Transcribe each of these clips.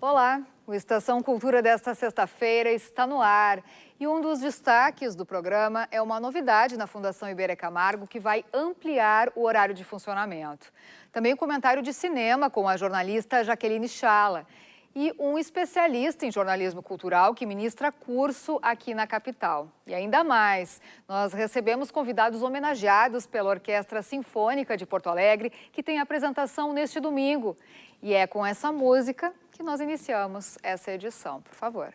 Olá, o Estação Cultura desta sexta-feira está no ar. E um dos destaques do programa é uma novidade na Fundação Iberê Camargo que vai ampliar o horário de funcionamento. Também um comentário de cinema com a jornalista Jaqueline Chala. E um especialista em jornalismo cultural que ministra curso aqui na capital. E ainda mais, nós recebemos convidados homenageados pela Orquestra Sinfônica de Porto Alegre, que tem apresentação neste domingo. E é com essa música que nós iniciamos essa edição. Por favor.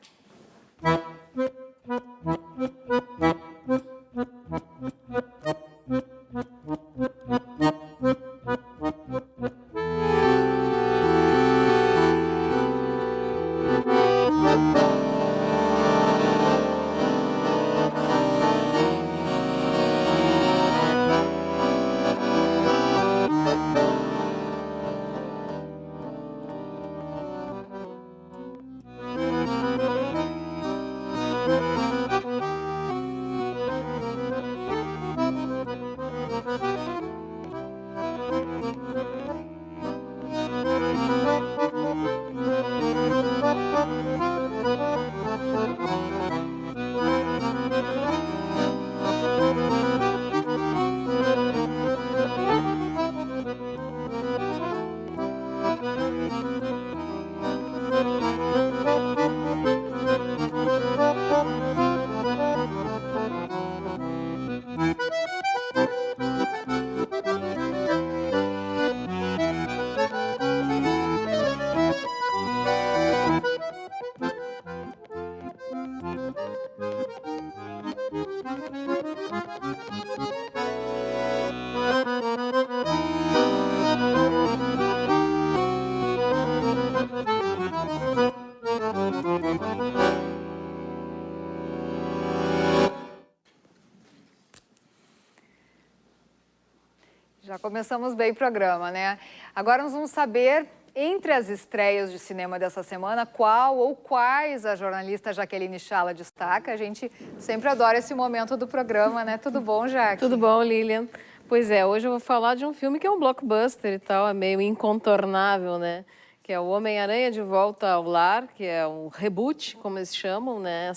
Já começamos bem o programa, né? Agora nós vamos saber, entre as estreias de cinema dessa semana, qual ou quais a jornalista Jaqueline Chala destaca. A gente sempre adora esse momento do programa, né? Tudo bom, Jaque? Tudo bom, Lilian? Pois é, hoje eu vou falar de um filme que é um blockbuster e tal, é meio incontornável, né? Que é o Homem-Aranha de Volta ao Lar, que é um reboot, como eles chamam, né?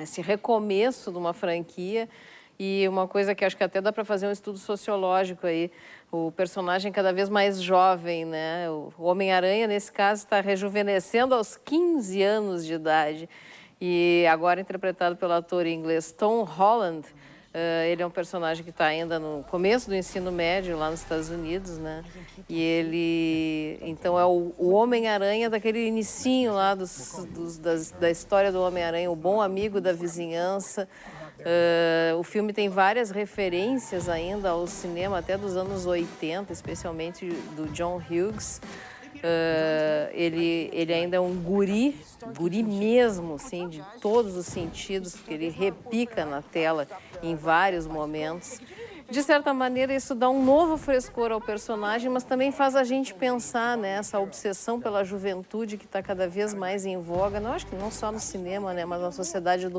Esse recomeço de uma franquia. E uma coisa que acho que até dá para fazer um estudo sociológico aí, o personagem cada vez mais jovem, né? O Homem-Aranha, nesse caso, está rejuvenescendo aos 15 anos de idade. E agora interpretado pelo ator inglês Tom Holland. Ele é um personagem que está ainda no começo do ensino médio, lá nos Estados Unidos, né? E ele, então, é o Homem-Aranha daquele inicinho lá da história do Homem-Aranha, o bom amigo da vizinhança. O filme tem várias referências ainda ao cinema, até dos anos 80, especialmente do John Hughes. Ele ainda é um guri mesmo, assim, de todos os sentidos, porque ele repica na tela em vários momentos. De certa maneira, isso dá um novo frescor ao personagem, mas também faz a gente pensar nessa obsessão pela juventude que está cada vez mais em voga. Não, acho que não só no cinema, né, mas na sociedade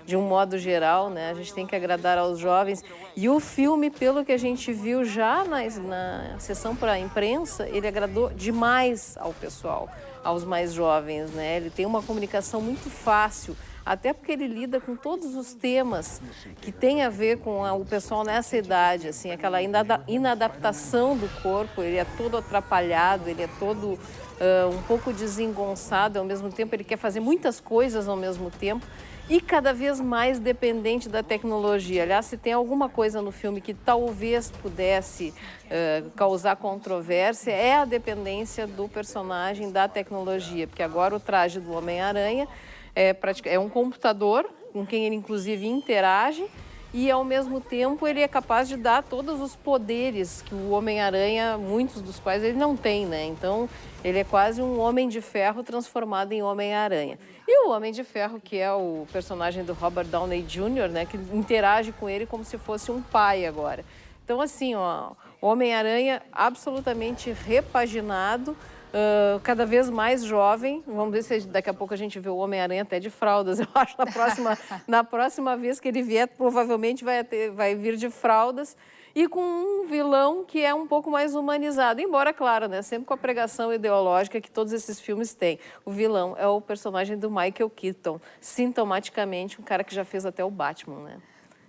de um modo geral, né? A gente tem que agradar aos jovens. E o filme, pelo que a gente viu já na sessão para a imprensa, ele agradou demais ao pessoal, aos mais jovens, né? Ele tem uma comunicação muito fácil, até porque ele lida com todos os temas que tem a ver com o pessoal nessa idade, assim, aquela inadaptação do corpo. Ele é todo atrapalhado, ele é todo um pouco desengonçado, ao mesmo tempo ele quer fazer muitas coisas ao mesmo tempo e cada vez mais dependente da tecnologia. Aliás, se tem alguma coisa no filme que talvez pudesse causar controvérsia, é a dependência do personagem da tecnologia, porque agora o traje do Homem-Aranha é um computador com quem ele, inclusive, interage e, ao mesmo tempo, ele é capaz de dar todos os poderes que o Homem-Aranha, muitos dos quais ele não tem, né? Então, ele é quase um Homem de Ferro transformado em Homem-Aranha. E o Homem de Ferro, que é o personagem do Robert Downey Jr., né? Que interage com ele como se fosse um pai agora. Então, assim, ó, o Homem-Aranha absolutamente repaginado, cada vez mais jovem. Vamos ver se daqui a pouco a gente vê o Homem-Aranha até de fraldas. Eu acho na próxima vez que ele vier, provavelmente vai vir de fraldas. E com um vilão que é um pouco mais humanizado. Embora, claro, né, sempre com a pregação ideológica que todos esses filmes têm. O vilão é o personagem do Michael Keaton, sintomaticamente um cara que já fez até o Batman, né?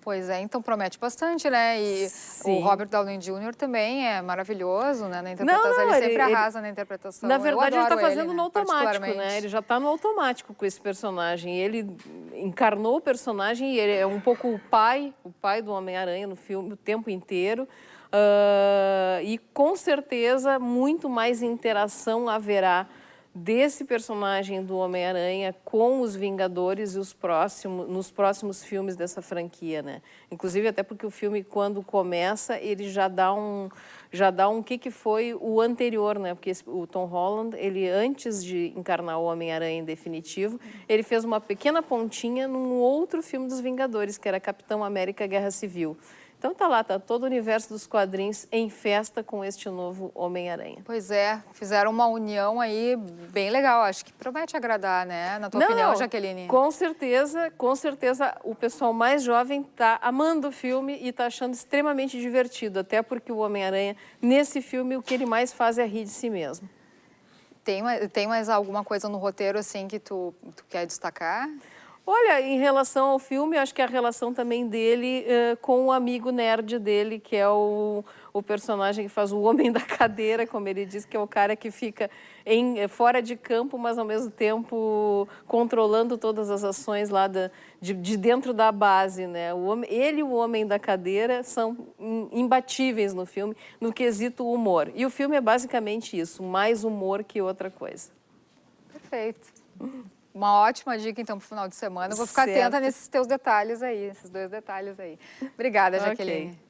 Pois é, então promete bastante, né? E Sim. o Robert Downey Jr. também é maravilhoso, né? Na interpretação, ele sempre arrasa na interpretação. Na verdade, ele está fazendo ele, no automático, né? Ele já está no automático com esse personagem. Ele encarnou o personagem e ele é um pouco o pai do Homem-Aranha no filme o tempo inteiro. E com certeza muito mais interação haverá desse personagem do Homem-Aranha com os Vingadores e nos próximos filmes dessa franquia, né? Inclusive até porque o filme, quando começa, ele já dá um que foi o anterior, né? Porque o Tom Holland, ele antes de encarnar o Homem-Aranha em definitivo, ele fez uma pequena pontinha num outro filme dos Vingadores, que era Capitão América Guerra Civil. Então tá todo o universo dos quadrinhos em festa com este novo Homem-Aranha. Pois é, fizeram uma união aí bem legal, acho que promete agradar, né? Na tua opinião, Jaqueline? Com certeza, o pessoal mais jovem tá amando o filme e tá achando extremamente divertido, até porque o Homem-Aranha, nesse filme, o que ele mais faz é rir de si mesmo. Tem mais alguma coisa no roteiro, assim, que tu quer destacar? Olha, em relação ao filme, acho que a relação também dele com o amigo nerd dele, que é o personagem que faz o homem da cadeira, como ele diz, que é o cara que fica fora de campo, mas ao mesmo tempo controlando todas as ações lá de dentro da base, né? Ele e o homem da cadeira são imbatíveis no filme, no quesito humor. E o filme é basicamente isso, mais humor que outra coisa. Perfeito. Uma ótima dica, então, para o final de semana. Eu vou ficar atenta nesses teus detalhes aí, esses 2 detalhes aí. Obrigada, Jaqueline. Okay.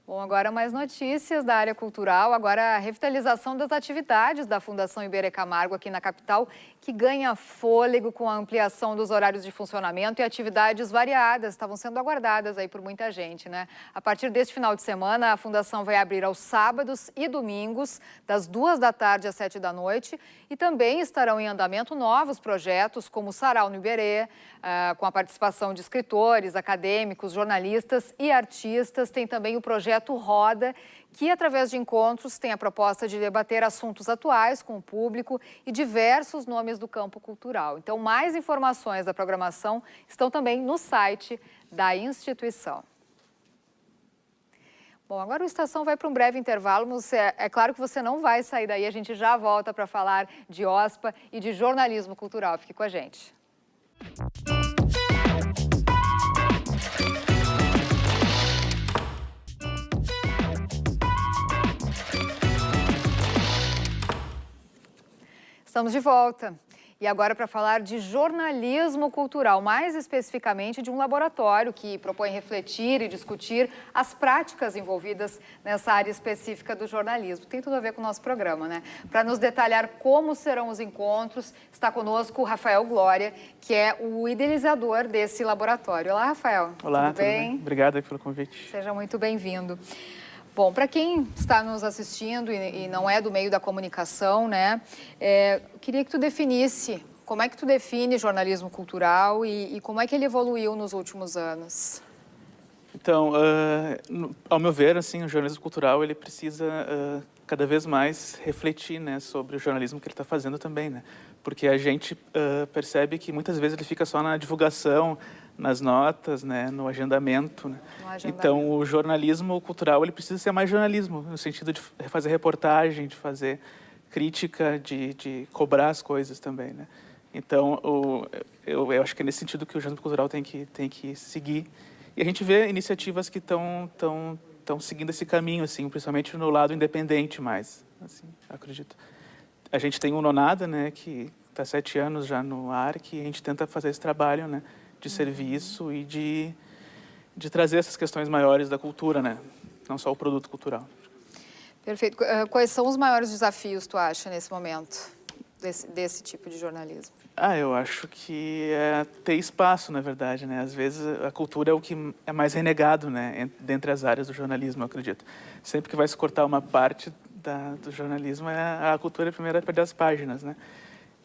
Bom, agora mais notícias da área cultural. Agora a revitalização das atividades da Fundação Iberê Camargo aqui na capital, que ganha fôlego com a ampliação dos horários de funcionamento e atividades variadas. Estavam sendo aguardadas aí por muita gente, né? A partir deste final de semana, a Fundação vai abrir aos sábados e domingos, das 2 da tarde às 7 da noite. E também estarão em andamento novos projetos, como o Sarau no Iberê, com a participação de escritores, acadêmicos, jornalistas e artistas. Tem também o projeto Roda, que, através de encontros, tem a proposta de debater assuntos atuais com o público e diversos nomes do campo cultural. Então, mais informações da programação estão também no site da instituição. Bom, agora o Estação vai para um breve intervalo, mas é claro que você não vai sair daí, a gente já volta para falar de OSPA e de jornalismo cultural. Fique com a gente. Estamos de volta. E agora para falar de jornalismo cultural, mais especificamente de um laboratório que propõe refletir e discutir as práticas envolvidas nessa área específica do jornalismo. Tem tudo a ver com o nosso programa, né? Para nos detalhar como serão os encontros, está conosco o Rafael Glória, que é o idealizador desse laboratório. Olá, Rafael. Olá, tudo bem? Obrigado pelo convite. Seja muito bem-vindo. Bom, para quem está nos assistindo e não é do meio da comunicação, né, queria que tu definisse como é que tu define jornalismo cultural e como é que ele evoluiu nos últimos anos. Então, ao meu ver, assim, o jornalismo cultural ele precisa cada vez mais refletir, né, sobre o jornalismo que ele está fazendo também, né, porque a gente percebe que muitas vezes ele fica só na divulgação, nas notas, né, no agendamento, né? Então, o jornalismo cultural ele precisa ser mais jornalismo, no sentido de fazer reportagem, de fazer crítica, de cobrar as coisas também, né? Então, eu acho que é nesse sentido que o jornalismo cultural tem que seguir. E a gente vê iniciativas que estão seguindo esse caminho, assim, principalmente no lado independente mais, assim, eu acredito. A gente tem o Nonada, né, que está 7 anos já no ar, que a gente tenta fazer esse trabalho, né, de serviço e de trazer essas questões maiores da cultura, né? Não só o produto cultural. Perfeito. Quais são os maiores desafios, tu acha, nesse momento, desse tipo de jornalismo? Eu acho que é ter espaço, na verdade, né? Às vezes a cultura é o que é mais renegado, né? Dentre as áreas do jornalismo, eu acredito. Sempre que vai se cortar uma parte do jornalismo é a cultura primeiro a perder as páginas, né?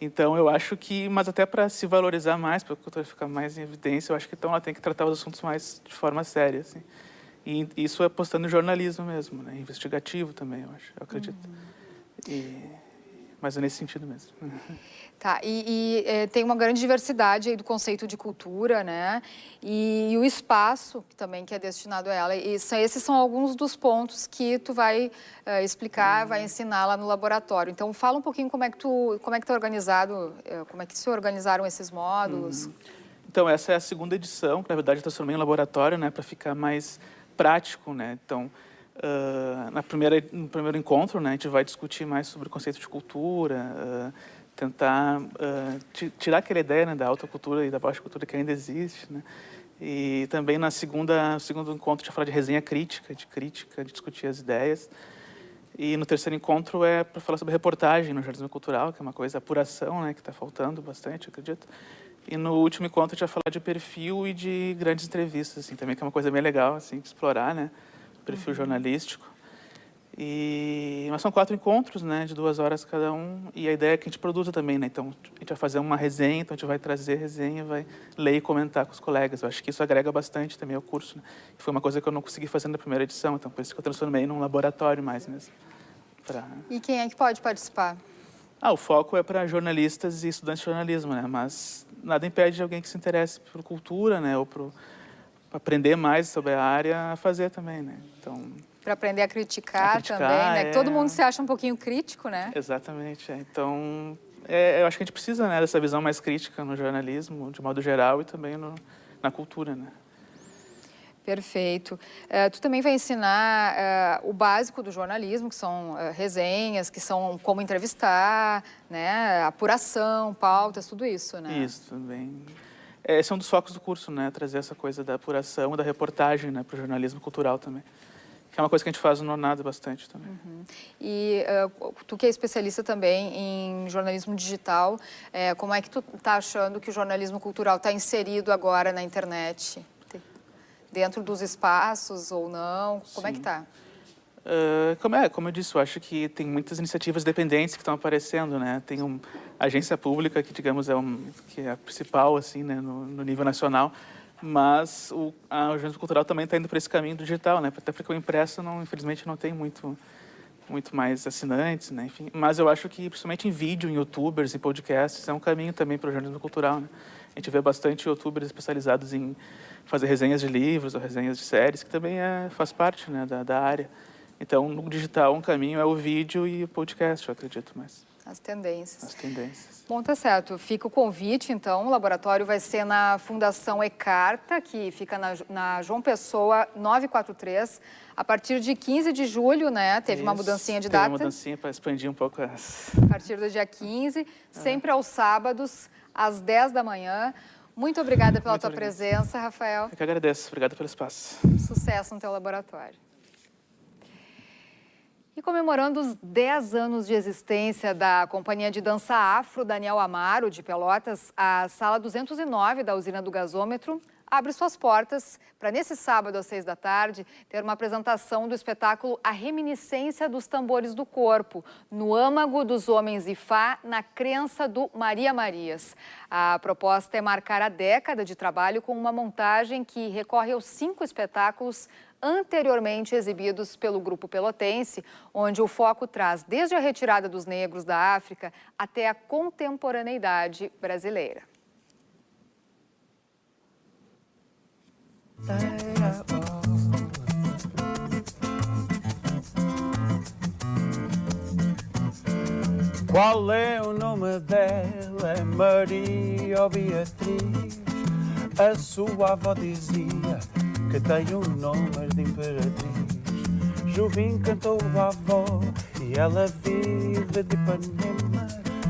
Então, eu acho que, mas até para se valorizar mais, para a cultura ficar mais em evidência, eu acho que então ela tem que tratar os assuntos mais de forma séria, assim. E isso é apostando no jornalismo mesmo, né? Investigativo também, eu acredito. Mas é nesse sentido mesmo. Tá, tem uma grande diversidade aí do conceito de cultura, né? E o espaço também que é destinado a ela. E esses são alguns dos pontos que tu vai explicar, vai ensinar lá no laboratório. Então, fala um pouquinho como é que tá organizado, como é que se organizaram esses módulos. Então, essa é a segunda edição, que na verdade eu transformei em laboratório, né? Para ficar mais prático, né? Então, no primeiro encontro, né? A gente vai discutir mais sobre o conceito de cultura, tentar tirar aquela ideia, né, da alta cultura e da baixa cultura que ainda existe, né? E também no segundo encontro a gente vai falar de resenha crítica, de discutir as ideias. E no terceiro encontro é para falar sobre reportagem no jornalismo cultural, que é uma coisa, apuração, né, que está faltando bastante, eu acredito. E no último encontro a gente vai falar de perfil e de grandes entrevistas, assim, também, que é uma coisa bem legal, assim, de explorar, né, perfil jornalístico. Mas são 4 encontros, né, de 2 horas cada um, e a ideia é que a gente produza também, né, então a gente vai fazer uma resenha, então a gente vai trazer resenha, vai ler e comentar com os colegas. Eu acho que isso agrega bastante também ao curso, né? Foi uma coisa que eu não consegui fazer na primeira edição, então por isso que eu transformei num laboratório mais mesmo. E quem é que pode participar? O foco é para jornalistas e estudantes de jornalismo, né, mas nada impede de alguém que se interesse por cultura, né, ou para aprender mais sobre a área a fazer também, né, então... Para aprender a criticar também, né? Todo mundo se acha um pouquinho crítico, né? Exatamente. Então, eu acho que a gente precisa, né, dessa visão mais crítica no jornalismo, de modo geral, e também na cultura, né? Perfeito. Tu também vai ensinar o básico do jornalismo, que são resenhas, que são como entrevistar, né? Apuração, pautas, tudo isso, né? Isso, também. Esse é um dos focos do curso, né? Trazer essa coisa da apuração e da reportagem, né, para o jornalismo cultural também. Que é uma coisa que a gente faz no Nornado bastante também. E tu que é especialista também em jornalismo digital, como é que tu está achando que o jornalismo cultural está inserido agora na internet? Dentro dos espaços ou não? Como é que está? Como eu disse, eu acho que tem muitas iniciativas dependentes que estão aparecendo, né? Tem a agência pública, que digamos que é a principal, assim, né, no nível nacional. Mas o jornalismo cultural também está indo para esse caminho do digital, né? Até porque o impresso, infelizmente, não tem muito mais assinantes, né? Enfim, mas eu acho que, principalmente em vídeo, em youtubers, em podcasts, é um caminho também para o jornalismo cultural, né? A gente vê bastante youtubers especializados em fazer resenhas de livros ou resenhas de séries, que também faz parte, né, da área. Então, no digital, um caminho é o vídeo e o podcast, eu acredito mais. As tendências. As tendências. Bom, tá certo. Fica o convite, então. O laboratório vai ser na Fundação Ecarta, que fica na João Pessoa 943. A partir de 15 de julho, né? Teve uma mudancinha de data. Teve uma mudancinha para expandir um pouco A partir do dia 15, sempre aos sábados, às 10 da manhã. Muito obrigada pela tua presença, Rafael. Eu que agradeço. Obrigado pelo espaço. Sucesso no teu laboratório. E comemorando os 10 anos de existência da Companhia de Dança Afro Daniel Amaro, de Pelotas, a Sala 209 da Usina do Gasômetro abre suas portas para, nesse sábado, às 6 da tarde, ter uma apresentação do espetáculo A Reminiscência dos Tambores do Corpo, no âmago dos homens Ifá, na crença do Maria Marias. A proposta é marcar a década de trabalho com uma montagem que recorre aos 5 espetáculos anteriormente exibidos pelo Grupo Pelotense, onde o foco traz desde a retirada dos negros da África até a contemporaneidade brasileira. Qual é o nome dela? É Maria ou Beatriz? A sua avó dizia que tem o nome de imperatriz. Juvim cantou a avó e ela vive de Ipanema.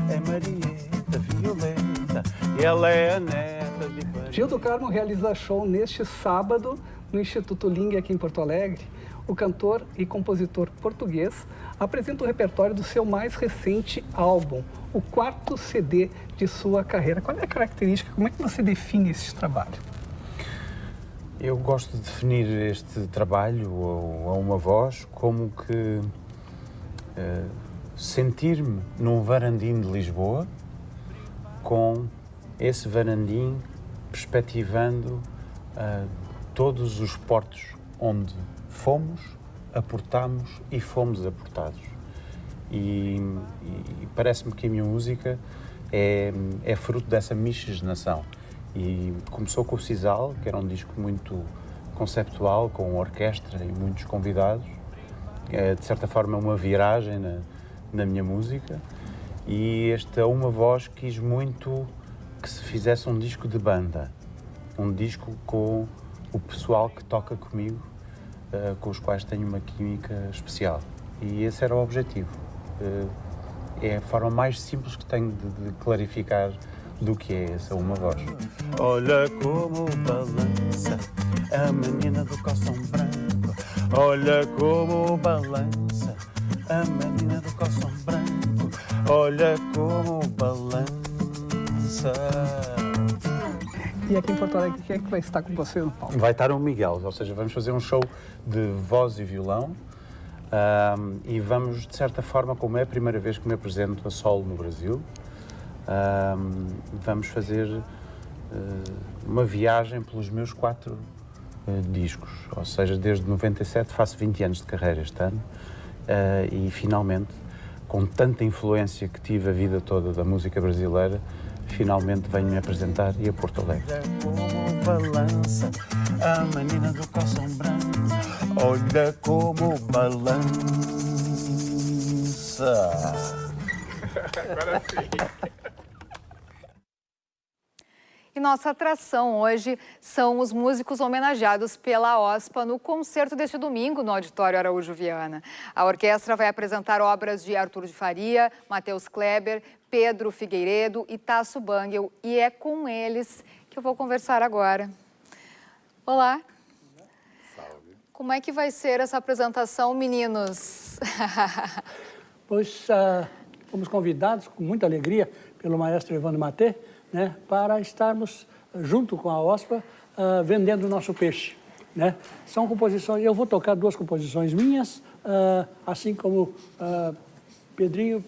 É Marieta Violeta e ela é a neta de Ipanema. Gil do Carmo realiza show neste sábado no Instituto Ling, aqui em Porto Alegre. O cantor e compositor português apresenta o repertório do seu mais recente álbum, o 4º CD de sua carreira. Qual é a característica, como é que você define esse trabalho? Eu gosto de definir este trabalho a uma voz como que sentir-me num varandim de Lisboa, com esse varandim perspectivando todos os portos onde fomos, aportámos e fomos aportados. E parece-me que a minha música é fruto dessa miscigenação. E começou com o Sisal, que era um disco muito conceptual, com orquestra e muitos convidados. De certa forma é uma viragem na minha música. E esta Uma Voz quis muito que se fizesse um disco de banda. Um disco com o pessoal que toca comigo, com os quais tenho uma química especial. E esse era o objetivo. É a forma mais simples que tenho de clarificar do que é essa Uma Voz. Olha como balança a menina do calção branco. Olha como balança a menina do calção branco. Olha como balança. E aqui em Porto Alegre, quem é que vai estar com você no palco? Vai estar o Miguel, ou seja, vamos fazer um show de voz e violão e vamos, de certa forma, como é a primeira vez que me apresento a solo no Brasil, vamos fazer uma viagem pelos meus 4 discos, ou seja, desde 97 faço 20 anos de carreira este ano e finalmente, com tanta influência que tive a vida toda da música brasileira, finalmente venho-me apresentar e a Porto Alegre. Olha como balança a menina do calção branco. Olha como balança. Agora sim. E nossa atração hoje são os músicos homenageados pela OSPA no concerto deste domingo no Auditório Araújo Viana. A orquestra vai apresentar obras de Arthur de Faria, Matheus Kleber, Pedro Figueiredo e Tasso Bangel. E é com eles que eu vou conversar agora. Olá. Salve. Como é que vai ser essa apresentação, meninos? Pois fomos convidados com muita alegria pelo maestro Evandro Matê, né, para estarmos junto com a OSPA vendendo o nosso peixe, né? São composições, eu vou tocar 2 composições minhas, assim como Pedrinho,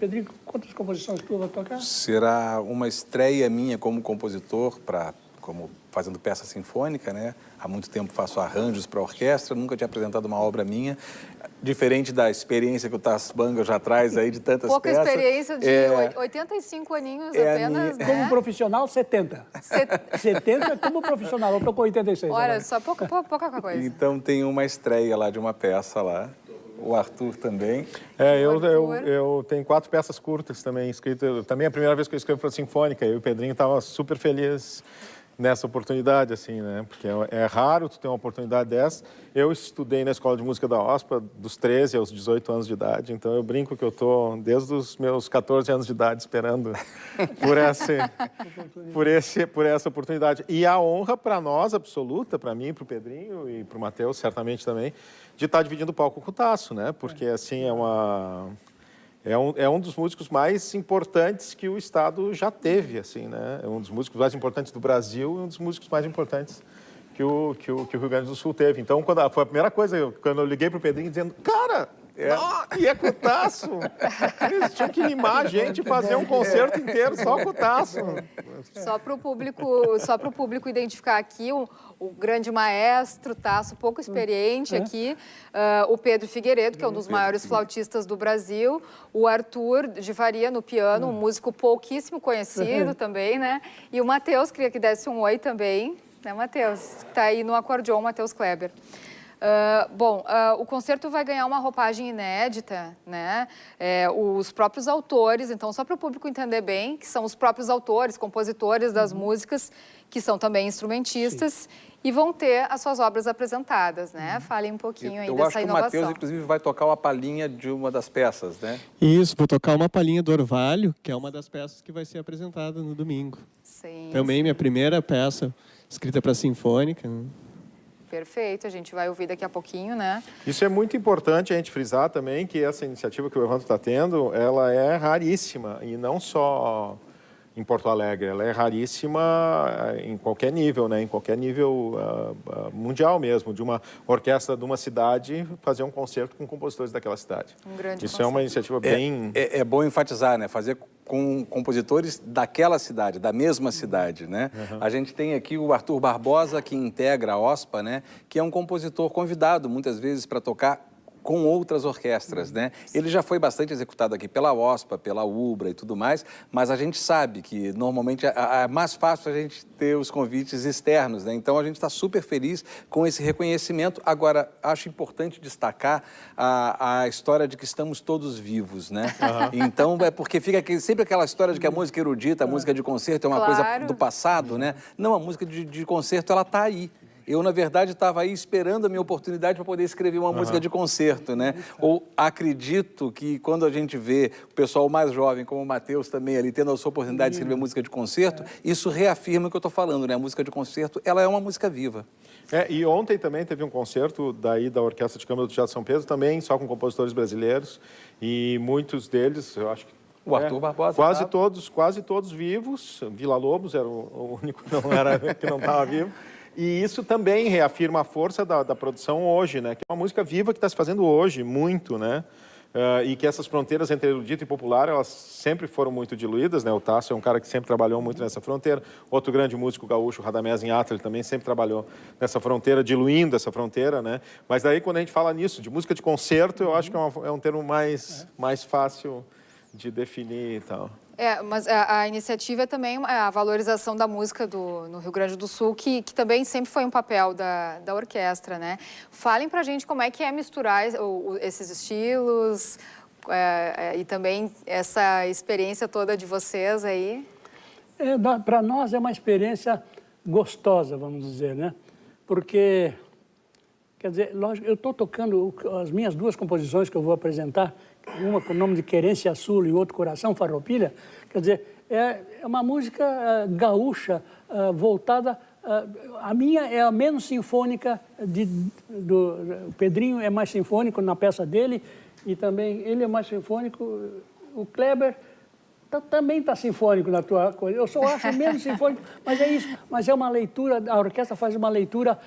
quantas composições tu vai tocar? Será uma estreia minha como compositor, como fazendo peça sinfônica, né? Há muito tempo faço arranjos para orquestra, nunca tinha apresentado uma obra minha. Diferente da experiência que o Tasso Bangel já traz aí de tantas Pouca peças. experiência de 85 aninhos apenas, né? Como profissional, 70. 70 como profissional, eu tô com 86 Olha, agora. só pouca coisa. Então tem uma estreia lá de uma peça lá. O Arthur também. Eu tenho 4 peças curtas também escritas. Também é a primeira vez que eu escrevo para Sinfônica. Eu e o Pedrinho estavam super felizes nessa oportunidade, assim, né? Porque é raro tu ter uma oportunidade dessa. Eu estudei na Escola de Música da OSPA dos 13 aos 18 anos de idade, então eu brinco que eu estou desde os meus 14 anos de idade esperando por essa oportunidade. E a honra para nós, absoluta, para mim, para o Pedrinho e para o Matheus, certamente também, de estar dividindo o palco com o Tasso, né? Porque, assim, é um dos músicos mais importantes que o Estado já teve, assim, né? É um dos músicos mais importantes do Brasil e um dos músicos mais importantes que o Rio Grande do Sul teve. Então, foi a primeira coisa, quando eu liguei para o Pedrinho dizendo, cara, e é com o Tasso. Eles tinham que animar a gente e fazer um concerto inteiro só com o Tasso. Só para o público identificar aqui o grande maestro, Tasso, pouco experiente aqui, o Pedro Figueiredo, que é um dos maiores flautistas do Brasil, o Arthur de Faria no piano, um músico pouquíssimo conhecido também, né? E o Matheus, queria que desse um oi também, né, Matheus? Está aí no acordeon, Matheus Kleber. O concerto vai ganhar uma roupagem inédita, né? Os próprios autores, então, só para o público entender bem, que são os próprios autores, compositores das músicas, que são também instrumentistas, e vão ter as suas obras apresentadas, né? Falem um pouquinho aí dessa inovação. Eu acho que o Matheus, inclusive, vai tocar uma palhinha de uma das peças, né? Isso, vou tocar uma palhinha do Orvalho, que é uma das peças que vai ser apresentada no domingo. Sim. Também minha primeira peça escrita para Sinfônica, né? Perfeito, a gente vai ouvir daqui a pouquinho, né? Isso é muito importante a gente frisar também, que essa iniciativa que o Evandro está tendo, ela é raríssima, e não só em Porto Alegre. Ela é raríssima em qualquer nível, né? Em qualquer nível mundial mesmo, de uma orquestra de uma cidade fazer um concerto com compositores daquela cidade. Isso é uma iniciativa bem... É bom enfatizar, né? Fazer com compositores daquela cidade, da mesma cidade, né? A gente tem aqui o Arthur Barbosa, que integra a OSPA, né? Que é um compositor convidado, muitas vezes, para tocar com outras orquestras, né? Ele já foi bastante executado aqui pela OSPA, pela UBRA e tudo mais, mas a gente sabe que normalmente é mais fácil a gente ter os convites externos, né? Então a gente está super feliz com esse reconhecimento. Agora, acho importante destacar a história de que estamos todos vivos, né? Então, é porque fica sempre aquela história de que a música erudita, a música de concerto é uma coisa do passado, né? Não, a música de concerto, ela está aí. Eu, na verdade, estava aí esperando a minha oportunidade para poder escrever uma música de concerto, né? Ou acredito que quando a gente vê o pessoal mais jovem, como o Matheus também ali, tendo a sua oportunidade de escrever música de concerto, isso reafirma o que eu estou falando, né? A música de concerto, ela é uma música viva. E ontem também teve um concerto da Orquestra de Câmara do Teatro de São Pedro, também só com compositores brasileiros, e muitos deles, eu acho que o Arthur Barbosa. Quase todos vivos. Vila Lobos era o único que não estava vivo. E isso também reafirma a força da produção hoje, né? Que é uma música viva que está se fazendo hoje, muito, né? E que essas fronteiras entre erudito e popular, elas sempre foram muito diluídas, né? O Tasso é um cara que sempre trabalhou muito nessa fronteira. Outro grande músico gaúcho, Radamés Inhatha, ele também sempre trabalhou nessa fronteira, diluindo essa fronteira, né? Mas daí, quando a gente fala nisso, de música de concerto, eu acho que é um termo mais fácil de definir e tal. Mas a iniciativa é também a valorização da música no Rio Grande do Sul, que também sempre foi um papel da orquestra, né? Falem pra gente como é que é misturar esses estilos e também essa experiência toda de vocês aí. Para nós é uma experiência gostosa, vamos dizer, né? Porque, quer dizer, lógico, eu estou tocando as minhas duas composições que eu vou apresentar, uma com o nome de Querência Sul e outra Coração Farroupilha, quer dizer, é uma música gaúcha voltada... a minha é a menos sinfônica, o Pedrinho é mais sinfônico na peça dele, e também ele é mais sinfônico, o Kleber também está sinfônico na tua coisa. Eu só acho menos sinfônico, mas é isso. Mas é uma leitura, a orquestra faz uma leitura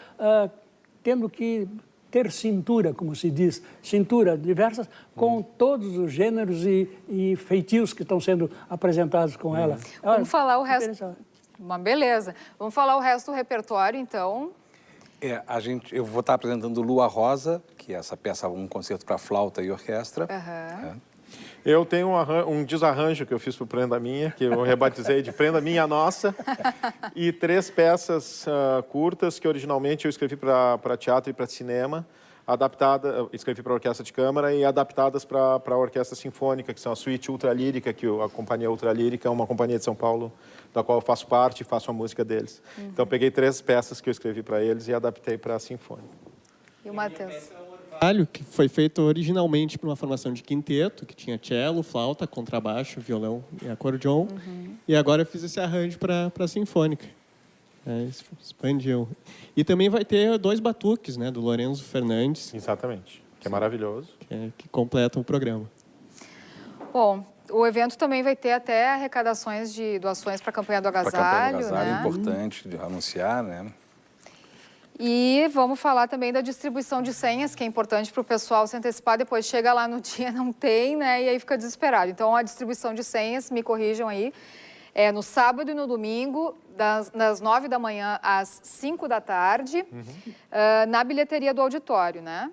tendo que ter cintura, como se diz, cintura diversas, com todos os gêneros e feitios que estão sendo apresentados com ela. Vamos falar o resto. Uma beleza. Vamos falar o resto do repertório, então. Eu vou estar apresentando Lua Rosa, que é essa peça, um concerto para flauta e orquestra. Eu tenho um desarranjo que eu fiz para o Prenda Minha, que eu rebatizei de Prenda Minha Nossa, e 3 peças curtas que originalmente eu escrevi para teatro e para cinema, escrevi para a orquestra de câmara e adaptadas para a orquestra sinfônica, que são a Suíte Ultralírica, que a companhia Ultralírica é uma companhia de São Paulo, da qual eu faço parte e faço a música deles. Então, eu peguei 3 peças que eu escrevi para eles e adaptei para a sinfônica. E o Matheus? Que foi feito originalmente para uma formação de quinteto, que tinha cello, flauta, contrabaixo, violão e acordeon. E agora eu fiz esse arranjo para a sinfônica. Expandiu. E também vai ter 2 batuques, né, do Lorenzo Fernandes. Exatamente, que é maravilhoso. Que completam o programa. Bom, o evento também vai ter até arrecadações de doações para a campanha do agasalho. Para a campanha do agasalho, né? É importante de anunciar, né? E vamos falar também da distribuição de senhas, que é importante para o pessoal se antecipar, depois chega lá no dia, não tem, né? E aí fica desesperado. Então, a distribuição de senhas, me corrijam aí, é no sábado e no domingo, das 9 da manhã às 5 da tarde, na bilheteria do auditório, né?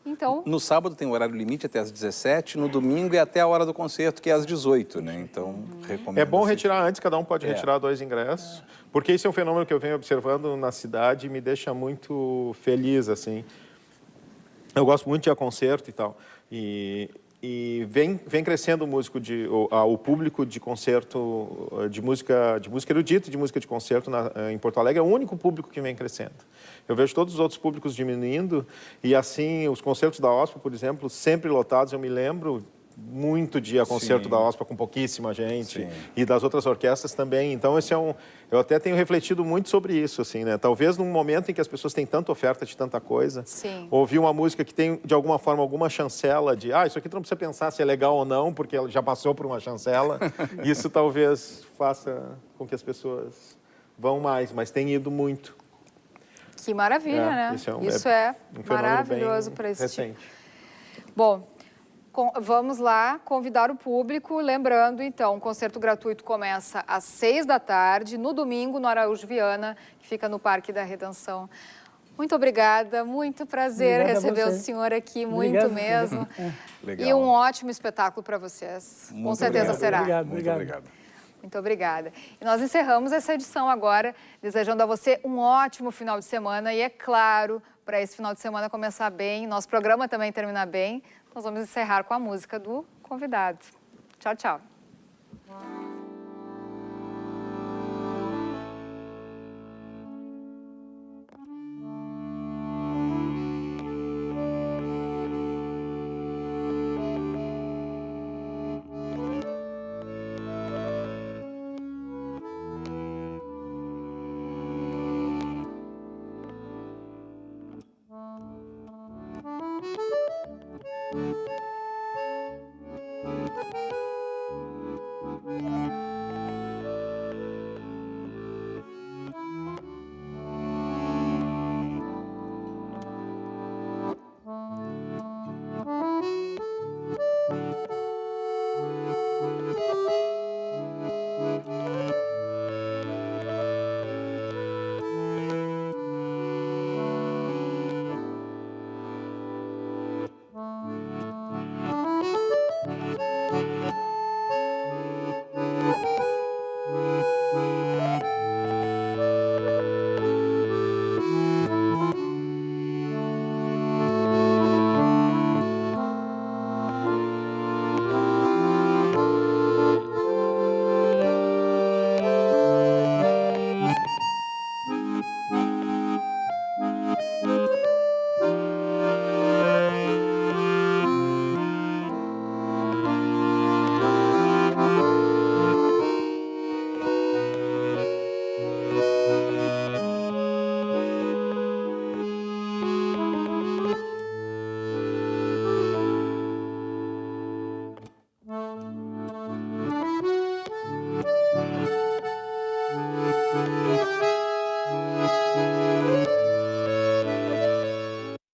Então... No sábado tem o horário limite até às 17, no domingo é até a hora do concerto, que é às 18, né? Então, recomendo. É bom retirar antes, cada um pode retirar 2 ingressos, porque isso é um fenômeno que eu venho observando na cidade e me deixa muito feliz, assim. Eu gosto muito de ir a concerto e tal, e vem crescendo o público de concerto, de música erudita e de música de concerto em Porto Alegre, é o único público que vem crescendo. Eu vejo todos os outros públicos diminuindo, e assim, os concertos da OSPA, por exemplo, sempre lotados. Eu me lembro, muito dia concerto da OSPA com pouquíssima gente. Sim. E das outras orquestras também. Então, esse é eu até tenho refletido muito sobre isso, assim, né? Talvez num momento em que as pessoas têm tanta oferta de tanta coisa, Sim. ouvir uma música que tem, de alguma forma, alguma chancela de isso aqui tu não precisa pensar se é legal ou não, porque ela já passou por uma chancela. Isso talvez faça com que as pessoas vão mais, mas tem ido muito. Que maravilha, né? Isso é um maravilhoso para esse recente. Bom, vamos lá convidar o público. Lembrando, então, o concerto gratuito começa às 6 da tarde, no domingo, no Araújo Viana, que fica no Parque da Redenção. Muito obrigada, muito prazer receber o senhor aqui, muito mesmo. Legal. E um ótimo espetáculo para vocês. Muito Com certeza obrigado. será. Muito obrigado. Muito obrigada. E nós encerramos essa edição agora, desejando a você um ótimo final de semana. E é claro, para esse final de semana começar bem, nosso programa também terminar bem, nós vamos encerrar com a música do convidado. Tchau, tchau.